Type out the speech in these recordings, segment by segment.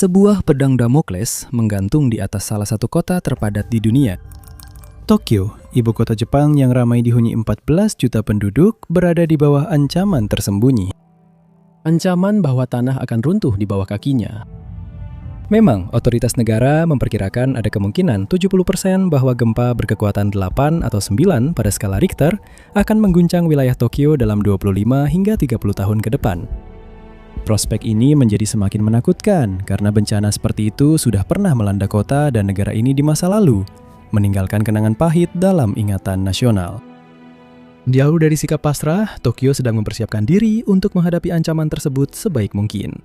Sebuah pedang Damokles menggantung di atas salah satu kota terpadat di dunia. Tokyo, ibu kota Jepang yang ramai dihuni 14 juta penduduk, berada di bawah ancaman tersembunyi. Ancaman bahwa tanah akan runtuh di bawah kakinya. Memang, otoritas negara memperkirakan ada kemungkinan 70% bahwa gempa berkekuatan 8 atau 9 pada skala Richter akan mengguncang wilayah Tokyo dalam 25 hingga 30 tahun ke depan. Prospek ini menjadi semakin menakutkan karena bencana seperti itu sudah pernah melanda kota dan negara ini di masa lalu, meninggalkan kenangan pahit dalam ingatan nasional. Jauh dari sikap pasrah, Tokyo sedang mempersiapkan diri untuk menghadapi ancaman tersebut sebaik mungkin.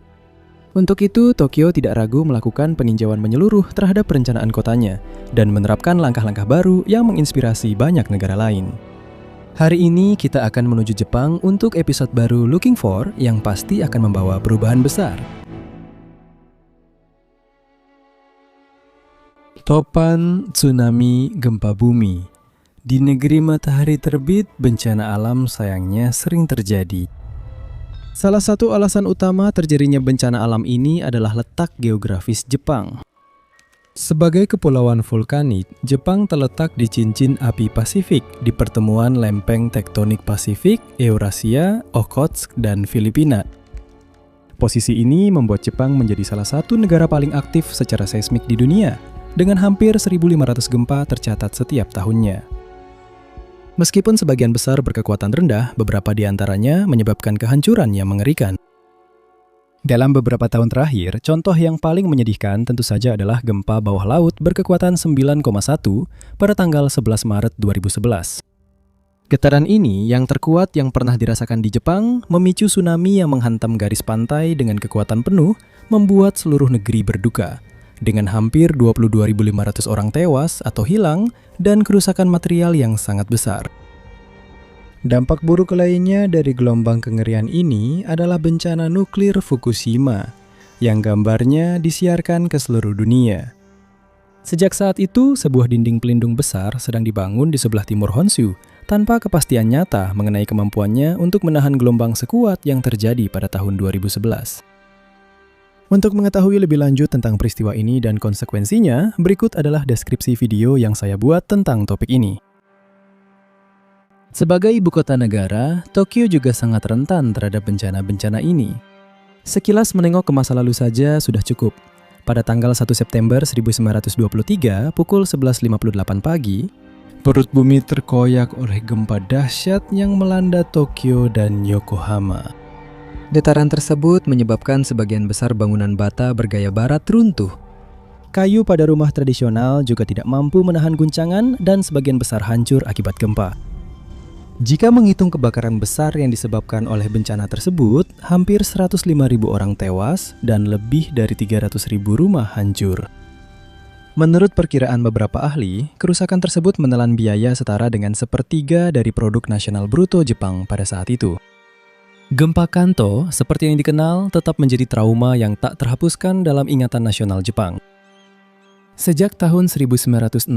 Untuk itu, Tokyo tidak ragu melakukan peninjauan menyeluruh terhadap perencanaan kotanya dan menerapkan langkah-langkah baru yang menginspirasi banyak negara lain. Hari ini kita akan menuju Jepang untuk episode baru Looking For yang pasti akan membawa perubahan besar. Topan, tsunami, gempa bumi. Di negeri matahari terbit, bencana alam sayangnya sering terjadi. Salah satu alasan utama terjadinya bencana alam ini adalah letak geografis Jepang. Sebagai kepulauan vulkanik, Jepang terletak di cincin api Pasifik di pertemuan lempeng tektonik Pasifik, Eurasia, Okhotsk, dan Filipina. Posisi ini membuat Jepang menjadi salah satu negara paling aktif secara seismik di dunia, dengan hampir 1.500 gempa tercatat setiap tahunnya. Meskipun sebagian besar berkekuatan rendah, beberapa di antaranya menyebabkan kehancuran yang mengerikan. Dalam beberapa tahun terakhir, contoh yang paling menyedihkan tentu saja adalah gempa bawah laut berkekuatan 9,1 pada tanggal 11 Maret 2011. Getaran ini yang terkuat yang pernah dirasakan di Jepang memicu tsunami yang menghantam garis pantai dengan kekuatan penuh, membuat seluruh negeri berduka, dengan hampir 22.500 orang tewas atau hilang dan kerusakan material yang sangat besar. Dampak buruk lainnya dari gelombang kengerian ini adalah bencana nuklir Fukushima, yang gambarnya disiarkan ke seluruh dunia. Sejak saat itu, sebuah dinding pelindung besar sedang dibangun di sebelah timur Honshu, tanpa kepastian nyata mengenai kemampuannya untuk menahan gelombang sekuat yang terjadi pada tahun 2011. Untuk mengetahui lebih lanjut tentang peristiwa ini dan konsekuensinya, berikut adalah deskripsi video yang saya buat tentang topik ini. Sebagai ibu kota negara, Tokyo juga sangat rentan terhadap bencana-bencana ini. Sekilas menengok ke masa lalu saja sudah cukup. Pada tanggal 1 September 1923, pukul 11.58 pagi, perut bumi terkoyak oleh gempa dahsyat yang melanda Tokyo dan Yokohama. Getaran tersebut menyebabkan sebagian besar bangunan bata bergaya barat runtuh. Kayu pada rumah tradisional juga tidak mampu menahan guncangan dan sebagian besar hancur akibat gempa. Jika menghitung kebakaran besar yang disebabkan oleh bencana tersebut, hampir 105.000 orang tewas dan lebih dari 300.000 rumah hancur. Menurut perkiraan beberapa ahli, kerusakan tersebut menelan biaya setara dengan 1/3 dari produk nasional bruto Jepang pada saat itu. Gempa Kanto, seperti yang dikenal, tetap menjadi trauma yang tak terhapuskan dalam ingatan nasional Jepang. Sejak tahun 1960,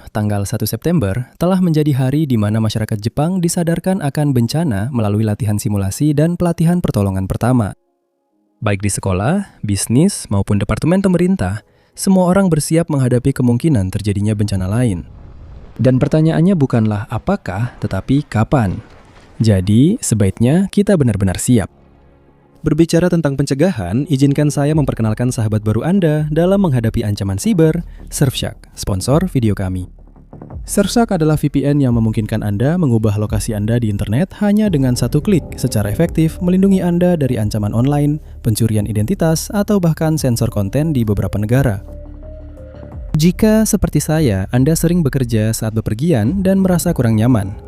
tanggal 1 September, telah menjadi hari di mana masyarakat Jepang disadarkan akan bencana melalui latihan simulasi dan pelatihan pertolongan pertama. Baik di sekolah, bisnis, maupun departemen pemerintah, semua orang bersiap menghadapi kemungkinan terjadinya bencana lain. Dan pertanyaannya bukanlah apakah, tetapi kapan. Jadi, sebaiknya kita benar-benar siap. Berbicara tentang pencegahan, izinkan saya memperkenalkan sahabat baru Anda dalam menghadapi ancaman siber, Surfshark, sponsor video kami. Surfshark adalah VPN yang memungkinkan Anda mengubah lokasi Anda di internet hanya dengan satu klik, secara efektif melindungi Anda dari ancaman online, pencurian identitas, atau bahkan sensor konten di beberapa negara. Jika, seperti saya, Anda sering bekerja saat bepergian dan merasa kurang nyaman,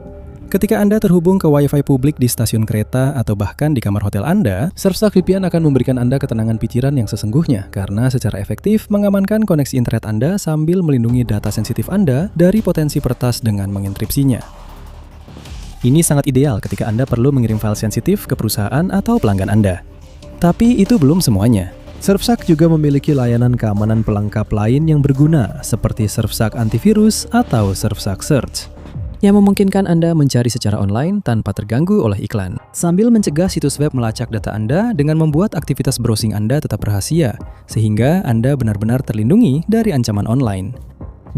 ketika Anda terhubung ke Wi-Fi publik di stasiun kereta atau bahkan di kamar hotel Anda, Surfshark VPN akan memberikan Anda ketenangan pikiran yang sesungguhnya karena secara efektif mengamankan koneksi internet Anda sambil melindungi data sensitif Anda dari potensi peretas dengan mengenkripsinya. Ini sangat ideal ketika Anda perlu mengirim file sensitif ke perusahaan atau pelanggan Anda. Tapi itu belum semuanya. Surfshark juga memiliki layanan keamanan pelengkap lain yang berguna seperti Surfshark Antivirus atau Surfshark Search, yang memungkinkan Anda mencari secara online tanpa terganggu oleh iklan, sambil mencegah situs web melacak data Anda dengan membuat aktivitas browsing Anda tetap rahasia, sehingga Anda benar-benar terlindungi dari ancaman online.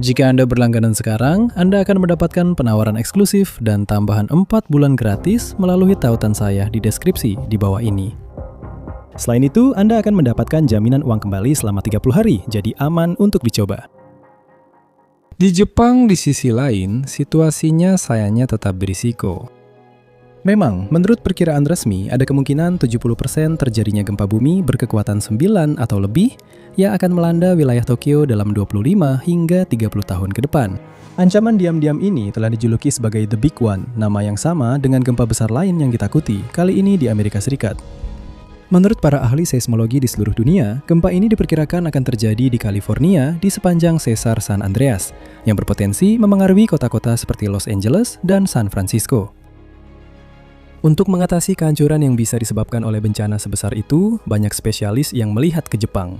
Jika Anda berlangganan sekarang, Anda akan mendapatkan penawaran eksklusif dan tambahan 4 bulan gratis melalui tautan saya di deskripsi di bawah ini. Selain itu, Anda akan mendapatkan jaminan uang kembali selama 30 hari, jadi aman untuk dicoba. Di Jepang, di sisi lain, situasinya sayangnya tetap berisiko. Memang, menurut perkiraan resmi, ada kemungkinan 70% terjadinya gempa bumi berkekuatan 9 atau lebih yang akan melanda wilayah Tokyo dalam 25 hingga 30 tahun ke depan. Ancaman diam-diam ini telah dijuluki sebagai The Big One, nama yang sama dengan gempa besar lain yang ditakuti, kali ini di Amerika Serikat. Menurut para ahli seismologi di seluruh dunia, gempa ini diperkirakan akan terjadi di California di sepanjang sesar San Andreas, yang berpotensi memengaruhi kota-kota seperti Los Angeles dan San Francisco. Untuk mengatasi kehancuran yang bisa disebabkan oleh bencana sebesar itu, banyak spesialis yang melihat ke Jepang.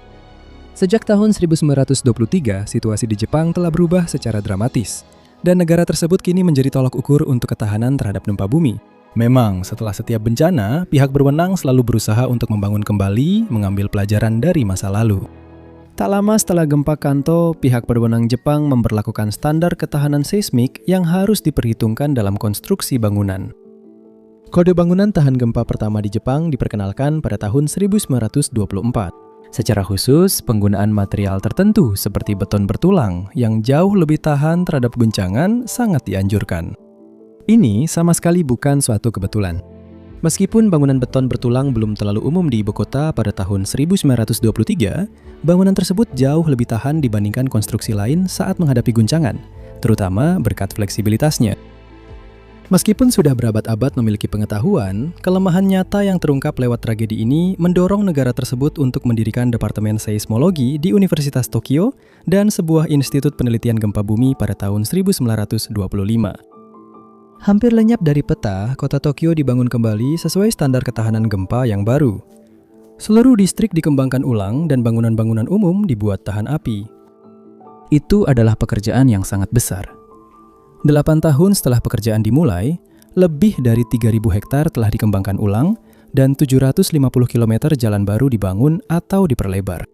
Sejak tahun 1923, situasi di Jepang telah berubah secara dramatis, dan negara tersebut kini menjadi tolak ukur untuk ketahanan terhadap gempa bumi. Memang, setelah setiap bencana, pihak berwenang selalu berusaha untuk membangun kembali, mengambil pelajaran dari masa lalu. Tak lama setelah gempa Kanto, pihak berwenang Jepang memberlakukan standar ketahanan seismik yang harus diperhitungkan dalam konstruksi bangunan. Kode bangunan tahan gempa pertama di Jepang diperkenalkan pada tahun 1924. Secara khusus, penggunaan material tertentu seperti beton bertulang yang jauh lebih tahan terhadap guncangan sangat dianjurkan. Ini sama sekali bukan suatu kebetulan. Meskipun bangunan beton bertulang belum terlalu umum di ibu kota pada tahun 1923, bangunan tersebut jauh lebih tahan dibandingkan konstruksi lain saat menghadapi guncangan, terutama berkat fleksibilitasnya. Meskipun sudah berabad-abad memiliki pengetahuan, kelemahan nyata yang terungkap lewat tragedi ini mendorong negara tersebut untuk mendirikan Departemen Seismologi di Universitas Tokyo dan sebuah institut penelitian gempa bumi pada tahun 1925. Hampir lenyap dari peta, kota Tokyo dibangun kembali sesuai standar ketahanan gempa yang baru. Seluruh distrik dikembangkan ulang dan bangunan-bangunan umum dibuat tahan api. Itu adalah pekerjaan yang sangat besar. 8 tahun setelah pekerjaan dimulai, lebih dari 3.000 hektar telah dikembangkan ulang dan 750 km jalan baru dibangun atau diperlebar.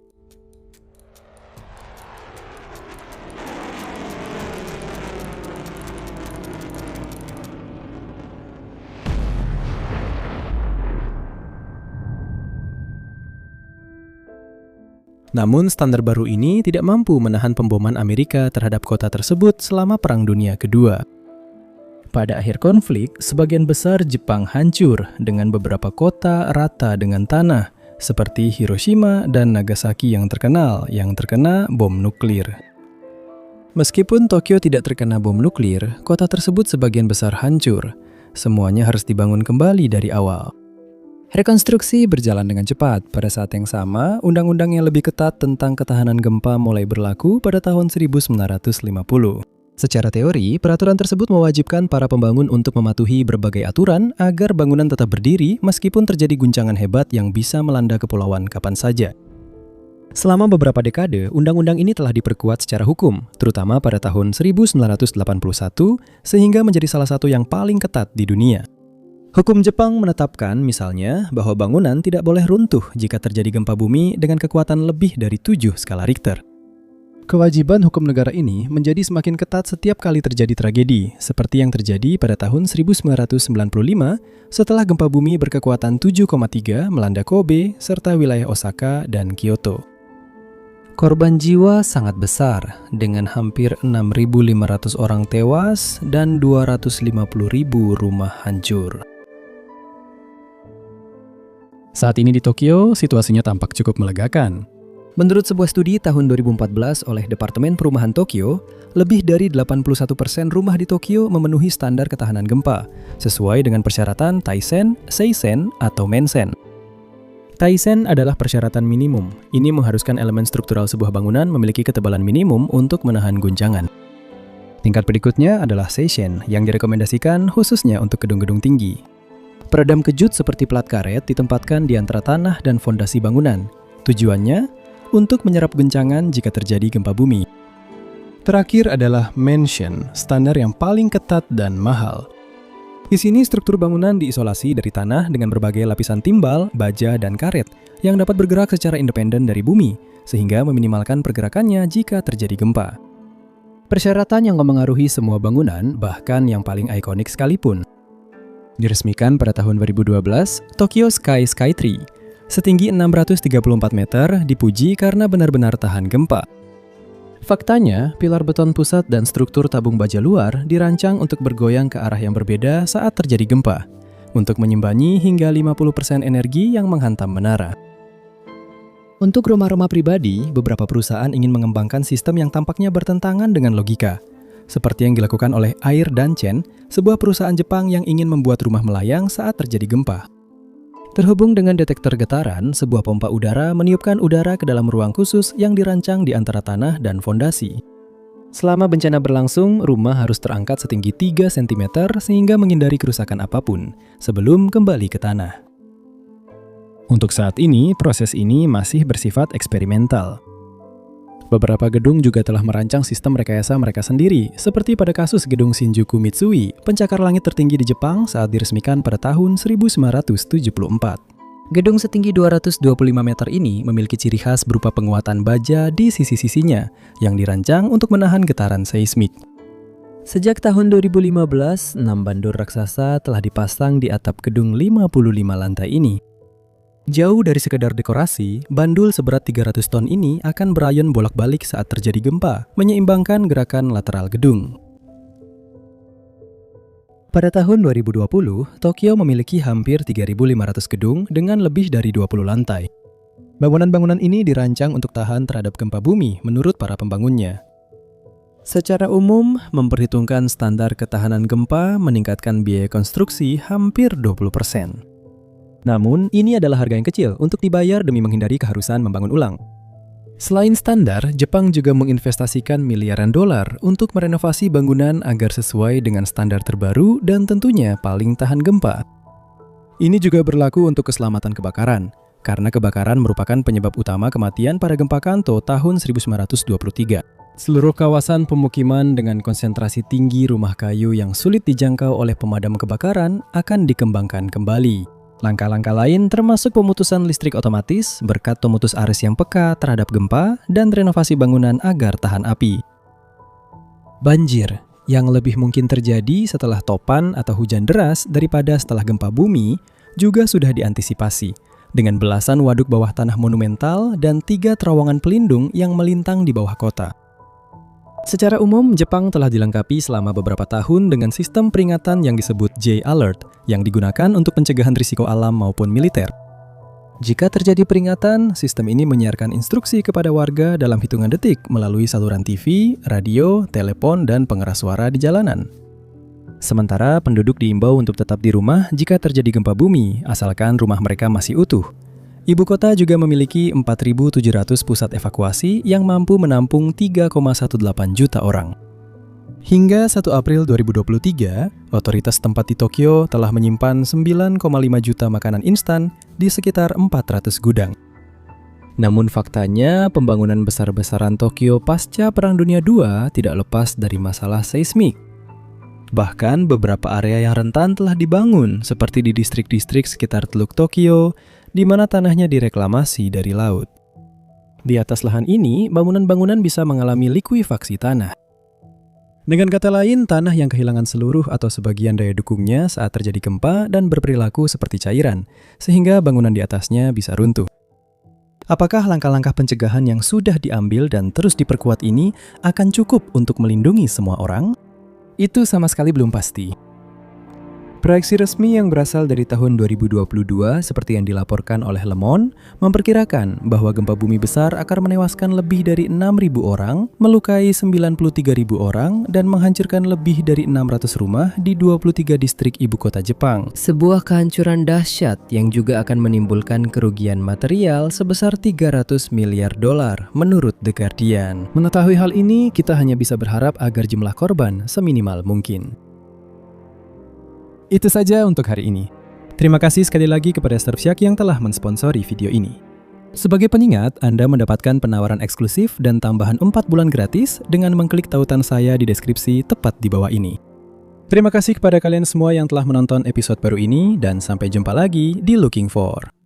Namun standar baru ini tidak mampu menahan pemboman Amerika terhadap kota tersebut selama Perang Dunia Kedua. Pada akhir konflik, sebagian besar Jepang hancur dengan beberapa kota rata dengan tanah, seperti Hiroshima dan Nagasaki yang terkena bom nuklir. Meskipun Tokyo tidak terkena bom nuklir, kota tersebut sebagian besar hancur. Semuanya harus dibangun kembali dari awal. Rekonstruksi berjalan dengan cepat. Pada saat yang sama, undang-undang yang lebih ketat tentang ketahanan gempa mulai berlaku pada tahun 1950. Secara teori, peraturan tersebut mewajibkan para pembangun untuk mematuhi berbagai aturan agar bangunan tetap berdiri meskipun terjadi guncangan hebat yang bisa melanda kepulauan kapan saja. Selama beberapa dekade, undang-undang ini telah diperkuat secara hukum, terutama pada tahun 1981, sehingga menjadi salah satu yang paling ketat di dunia. Hukum Jepang menetapkan misalnya bahwa bangunan tidak boleh runtuh jika terjadi gempa bumi dengan kekuatan lebih dari 7 skala Richter. Kewajiban hukum negara ini menjadi semakin ketat setiap kali terjadi tragedi, seperti yang terjadi pada tahun 1995 setelah gempa bumi berkekuatan 7,3 melanda Kobe serta wilayah Osaka dan Kyoto. Korban jiwa sangat besar, dengan hampir 6.500 orang tewas dan 250.000 rumah hancur. Saat ini di Tokyo, situasinya tampak cukup melegakan. Menurut sebuah studi tahun 2014 oleh Departemen Perumahan Tokyo, lebih dari 81% rumah di Tokyo memenuhi standar ketahanan gempa, sesuai dengan persyaratan Taisen, Seisen, atau Mensen. Taisen adalah persyaratan minimum. Ini mengharuskan elemen struktural sebuah bangunan memiliki ketebalan minimum untuk menahan guncangan. Tingkat berikutnya adalah Seisen, yang direkomendasikan khususnya untuk gedung-gedung tinggi. Peredam kejut seperti plat karet ditempatkan di antara tanah dan fondasi bangunan. Tujuannya untuk menyerap guncangan jika terjadi gempa bumi. Terakhir adalah mansion, standar yang paling ketat dan mahal. Di sini struktur bangunan diisolasi dari tanah dengan berbagai lapisan timbal, baja, dan karet yang dapat bergerak secara independen dari bumi, sehingga meminimalkan pergerakannya jika terjadi gempa. Persyaratan yang memengaruhi semua bangunan, bahkan yang paling ikonik sekalipun. Diresmikan pada tahun 2012, Tokyo Sky Skytree, setinggi 634 meter, dipuji karena benar-benar tahan gempa. Faktanya, pilar beton pusat dan struktur tabung baja luar dirancang untuk bergoyang ke arah yang berbeda saat terjadi gempa, untuk menyimbangi hingga 50% energi yang menghantam menara. Untuk rumah-rumah pribadi, beberapa perusahaan ingin mengembangkan sistem yang tampaknya bertentangan dengan logika, seperti yang dilakukan oleh Air Dancen, sebuah perusahaan Jepang yang ingin membuat rumah melayang saat terjadi gempa. Terhubung dengan detektor getaran, sebuah pompa udara meniupkan udara ke dalam ruang khusus yang dirancang di antara tanah dan fondasi. Selama bencana berlangsung, rumah harus terangkat setinggi 3 cm sehingga menghindari kerusakan apapun sebelum kembali ke tanah. Untuk saat ini, proses ini masih bersifat eksperimental. Beberapa gedung juga telah merancang sistem rekayasa mereka sendiri, seperti pada kasus gedung Shinjuku Mitsui, pencakar langit tertinggi di Jepang saat diresmikan pada tahun 1974. Gedung setinggi 225 meter ini memiliki ciri khas berupa penguatan baja di sisi-sisinya, yang dirancang untuk menahan getaran seismik. Sejak tahun 2015, 6 bandul raksasa telah dipasang di atap gedung 55 lantai ini. Jauh dari sekedar dekorasi, bandul seberat 300 ton ini akan berayun bolak-balik saat terjadi gempa, menyeimbangkan gerakan lateral gedung. Pada tahun 2020, Tokyo memiliki hampir 3.500 gedung dengan lebih dari 20 lantai. Bangunan-bangunan ini dirancang untuk tahan terhadap gempa bumi menurut para pembangunnya. Secara umum, memperhitungkan standar ketahanan gempa meningkatkan biaya konstruksi hampir 20%. Namun, ini adalah harga yang kecil untuk dibayar demi menghindari keharusan membangun ulang. Selain standar, Jepang juga menginvestasikan miliaran dolar untuk merenovasi bangunan agar sesuai dengan standar terbaru dan tentunya paling tahan gempa. Ini juga berlaku untuk keselamatan kebakaran, karena kebakaran merupakan penyebab utama kematian pada gempa Kanto tahun 1923. Seluruh kawasan pemukiman dengan konsentrasi tinggi rumah kayu yang sulit dijangkau oleh pemadam kebakaran akan dikembangkan kembali. Langkah-langkah lain termasuk pemutusan listrik otomatis berkat pemutus arus yang peka terhadap gempa dan renovasi bangunan agar tahan api. Banjir, yang lebih mungkin terjadi setelah topan atau hujan deras daripada setelah gempa bumi, juga sudah diantisipasi dengan belasan waduk bawah tanah monumental dan 3 terowongan pelindung yang melintang di bawah kota. Secara umum, Jepang telah dilengkapi selama beberapa tahun dengan sistem peringatan yang disebut J-Alert yang digunakan untuk pencegahan risiko alam maupun militer. Jika terjadi peringatan, sistem ini menyiarkan instruksi kepada warga dalam hitungan detik melalui saluran TV, radio, telepon, dan pengeras suara di jalanan. Sementara penduduk diimbau untuk tetap di rumah jika terjadi gempa bumi, asalkan rumah mereka masih utuh. Ibu kota juga memiliki 4.700 pusat evakuasi yang mampu menampung 3,18 juta orang. Hingga 1 April 2023, otoritas tempat di Tokyo telah menyimpan 9,5 juta makanan instan di sekitar 400 gudang. Namun faktanya, pembangunan besar-besaran Tokyo pasca Perang Dunia II tidak lepas dari masalah seismik. Bahkan beberapa area yang rentan telah dibangun, seperti di distrik-distrik sekitar Teluk Tokyo, di mana tanahnya direklamasi dari laut. Di atas lahan ini, bangunan-bangunan bisa mengalami likuifaksi tanah. Dengan kata lain, tanah yang kehilangan seluruh atau sebagian daya dukungnya saat terjadi gempa dan berperilaku seperti cairan, sehingga bangunan di atasnya bisa runtuh. Apakah langkah-langkah pencegahan yang sudah diambil dan terus diperkuat ini akan cukup untuk melindungi semua orang? Itu sama sekali belum pasti. Proyeksi resmi yang berasal dari tahun 2022 seperti yang dilaporkan oleh Le Monde memperkirakan bahwa gempa bumi besar akan menewaskan lebih dari 6.000 orang, melukai 93.000 orang, dan menghancurkan lebih dari 600 rumah di 23 distrik ibu kota Jepang. Sebuah kehancuran dahsyat yang juga akan menimbulkan kerugian material sebesar 300 miliar dolar menurut The Guardian. Mengetahui hal ini, kita hanya bisa berharap agar jumlah korban seminimal mungkin. Itu saja untuk hari ini. Terima kasih sekali lagi kepada Surfshark yang telah mensponsori video ini. Sebagai pengingat, Anda mendapatkan penawaran eksklusif dan tambahan 4 bulan gratis dengan mengklik tautan saya di deskripsi tepat di bawah ini. Terima kasih kepada kalian semua yang telah menonton episode baru ini dan sampai jumpa lagi di Looking For.